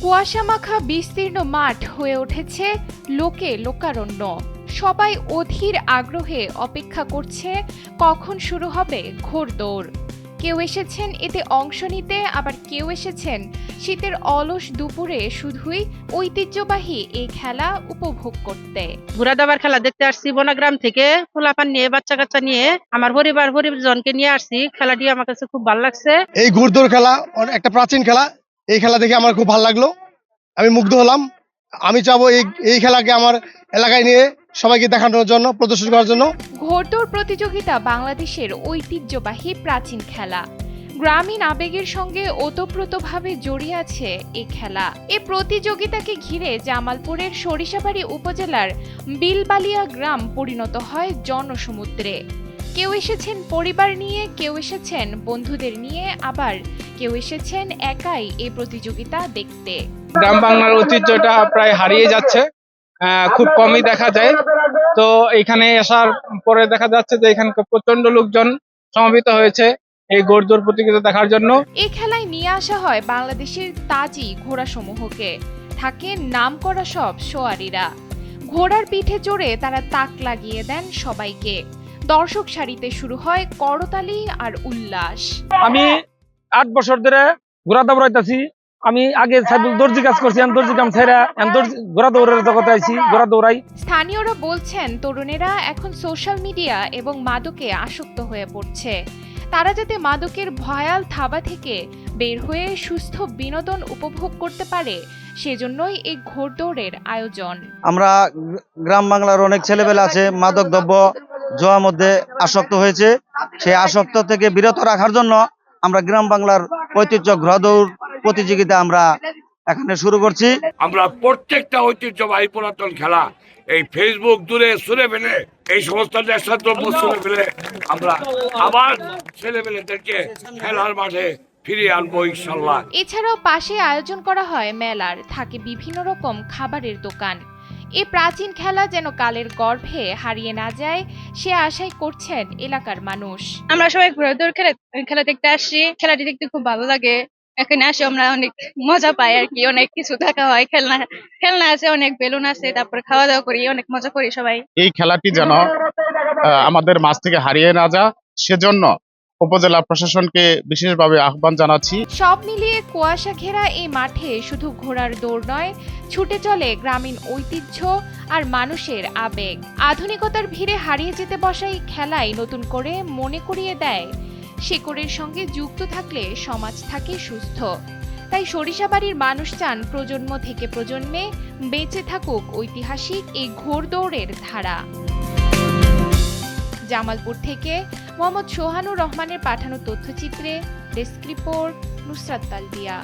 কুয়াশামাখা বিস্তীর্ণ মাঠ হয়ে উঠেছে লোকে লোকারণ্য। সবাই অধীর আগ্রহে অপেক্ষা করছে কখন শুরু হবে ঘোড়দৌড়। কেউ এসেছেন এতে অংশ নিতে, আবার কেউ এসেছেন শীতের অলস দুপুরে শুধুই ঐতিহ্যবাহী এই খেলা উপভোগ করতে। ঘোড়া দাবার খেলা দেখতে আসছি বনগ্রাম থেকে, পোলাপান নিয়ে বাচ্চা কাচ্চা নিয়ে আমার পরিবারজনকে নিয়ে আসছি। খেলাটি আমার কাছে খুব ভালো লাগছে। এই ঘোড়দৌড় খেলা একটা প্রাচীন খেলা। এই খেলা দেখে আমার খুব ভালো লাগলো, আমি মুগ্ধ হলাম। আমি চাবো এই খেলাকে আমার এলাকায় নিয়ে সবাইকে দেখানোর জন্য, প্রদর্শন করার জন্য। ঘোড়দৌড় প্রতিযোগিতা বাংলাদেশের ঐতিহ্যবাহী প্রাচীন খেলা। গ্রামীণ আবেগের সঙ্গে ওতপ্রোতভাবে জড়িয়ে আছে এই খেলা। এই প্রতিযোগিতাকে ঘিরে জামালপুরের সরিষাবাড়ি উপজেলার বিলবালিয়া গ্রাম পরিণত হয় জনসমুদ্রে। কেউ এসেছেন পরিবার নিয়ে, কেউ এসেছেন বন্ধুদের নিয়ে, আবার কেউ এসেছেন একাই এই প্রতিযোগিতা দেখতে। গ্রাম বাংলার ঐতিহ্যটা প্রায় হারিয়ে যাচ্ছে, খুব কমই দেখা যায়। তো এখানে আসার পরে দেখা যাচ্ছে যে এখানে প্রচন্ড লোকজন সমবেত হয়েছে এই ঘোড়দৌড় প্রতিযোগিতা দেখার জন্য। এই খেলায় নিয়ে আসা হয় বাংলাদেশের তাজি ঘোড়াসমূহকে। থাকে নামকরা সব সোয়ারিরা। ঘোড়ার পিঠে চড়ে তারা তাক লাগিয়ে দেন সবাইকে। দর্শক সারিতে শুরু হয় করতালি আর উল্লাস। আমি 8 বছর ধরে ঘোড়া দৌড়াইতেছি। আমি আগে দর্জি কাজ করছি, দর্জি কাম ছেড়ে ঘোড়া দৌড়ের জগতে আইছি, ঘোড়া দৌড়াই। স্থানীয়রা বলছেন তরুণেরা এখন সোশ্যাল মিডিয়া এবং মাদকে আসক্ত হয়ে পড়ছে। তারা যাতে মাদকের ভয়াল থাবা থেকে বের হয়ে সুস্থ বিনোদন উপভোগ করতে পারে, সেজন্যই এই ঘোড়দৌড়ের আয়োজন। আমরা গ্রাম বাংলার অনেক ছেলেবেলা আছে মাদক দ্রব্য জোয়ার মধ্যে আসক্ত হয়েছে। সেই আসক্ত থেকে বিরত রাখার জন্য আমরা গ্রাম বাংলার ঐতিহ্য ঘোড়দৌড় প্রতিযোগিতা আমরা এখানে শুরু করছি। আমরা প্রত্যেকটা ঐতিহ্যবাহী পুরাতন খেলা এই ফেসবুক দূরে সরে ফেলে, এই সমস্ত নেশাদ্রব্য সরে ফেলে আমরা আবার ছেলেমেয়েদেরকে খেলার মাঠে ফিরিয়ে আনবো ইনশাল্লাহ। এছাড়াও পাশে আয়োজন করা হয় মেলার, থাকে বিভিন্ন রকম খাবারের দোকান। এই প্রাচীন খেলা যেন কালের গর্ভে হারিয়ে না যায়, সে আশাই করছেন এলাকার মানুষ। আমরা সবাই ঘোড়দৌড় খেলা দেখতে আসছি। খেলাটি দেখতে খুব ভালো লাগে। এখানে আসে আমরা অনেক মজা পাই আর কি। অনেক কিছু দেখা হয়, খেলনা আছে, অনেক বেলুন আছে, তারপর খাওয়া দাওয়া করি, অনেক মজা করি সবাই। এই খেলাটি যেন আমাদের মাঝ থেকে হারিয়ে না যায়, সেজন্য উপজেলা প্রশাসনকে বিশেষভাবে আহ্বান জানাচ্ছি। সব মিলিয়ে কুয়াশা ঘেরা এই মাঠে শুধু ঘোড়ার দৌড় নয়, ছুটে চলে গ্রামীণ ঐতিহ্য আর মানুষের আবেগ। আধুনিকতার ভিড়ে হারিয়ে যেতে বসা এই খেলাই নতুন করে মনে করিয়ে দেয়, শেকড়ের সঙ্গে যুক্ত থাকলে সমাজ থাকে সুস্থ। তাই সরিষাবাড়ির মানুষ চান প্রজন্ম থেকে প্রজন্মে বেঁচে থাকুক ঐতিহাসিক এই ঘোড়দৌড়ের ধারা। জামালপুর থেকে মোহাম্মদ সোহানুর রহমানের পাঠানো তথ্যচিত্রে ডেস্ক রিপোর্ট, নুসরাত তালবিয়া।